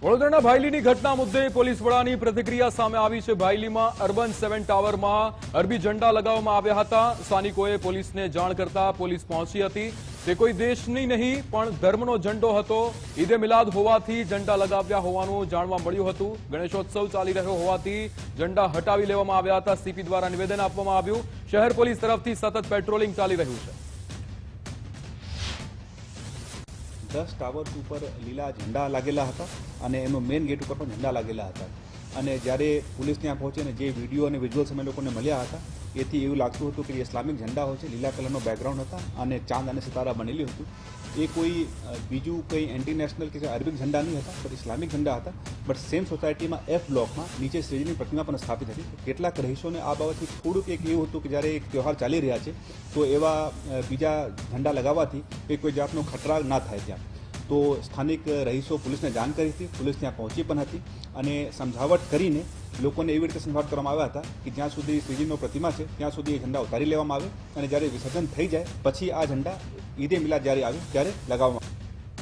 વડોદરાના ભાયલીની ઘટના મુદ્દે પોલીસ વડાની પ્રતિક્રિયા સામે આવી છે। ભાયલીમાં અર્બન 7 ટાવરમાં અરબી ઝંડા લગાવવામાં આવ્યા હતા। સ્થાનિકોએ પોલીસને જાણ કરતા પોલીસ પહોંચી હતી। તે કોઈ દેશની નહીં પણ ધર્મનો ઝંડો હતો। ઈદે મિલાદ હોવાથી ઝંડા લગાવ્યા હોવાનું જાણવા મળ્યું હતું। ગણેશોત્સવ ચાલી રહ્યો હોવાથી ઝંડા હટાવી લેવામાં આવ્યા હતા। સીપી દ્વારા નિવેદન આપવામાં આવ્યું। શહેર પોલીસ તરફથી સતત પેટ્રોલિંગ ચાલી રહ્યું છે। 10 ટાવર્સ ઉપર લીલા ઝંડા લાગેલા હતા અને એનો મેઇન ગેટ ઉપર પણ ઝંડા લાગેલા હતા અને જ્યારે પોલીસ ત્યાં પહોંચી અને જે વિડીયો અને વિઝ્યુઅલ્સ અમે લોકોને મળ્યા હતા એથી એવું લાગતું હતું કે ઇસ્લામિક ઝંડા હોય છે, લીલા કલરનો બેકગ્રાઉન્ડ હતા અને ચાંદ અને સિતારા બનેલી હતું। એ કોઈ બીજું કંઈ એન્ટી નેશનલ કે અરબિક ઝંડા નહીં હતા, પણ ઇસ્લામિક ઝંડા હતા। બટ સેમ સોસાયટીમાં F બ્લોકમાં નીચે શ્રીજીની પ્રતિમા પણ સ્થાપિત હતી। કેટલાક રહીશોને આ બાબતથી થોડુંક એક એવું હતું કે જ્યારે એક તહેવાર ચાલી રહ્યા છે તો એવા બીજા ઝંડા લગાવવાથી એ કોઈ જાતનો ખતરા ના થાય ત્યાં। તો સ્થાનિક રહીશો પોલીસને જાણ કરી હતી, પોલીસ ત્યાં પહોંચી પણ હતી અને સમજાવટ કરીને લોકોને એવી રીતે સમજાવટ કરવામાં આવ્યા હતા કે જ્યાં સુધી શ્રીજીનો પ્રતિમા છે ત્યાં સુધી એ ઝંડા ઉતારી લેવામાં આવે અને જ્યારે વિસર્જન થઈ જાય પછી આ ઝંડા ઈદે મિલાદ જ્યારે આવે ત્યારે લગાવવામાં આવે।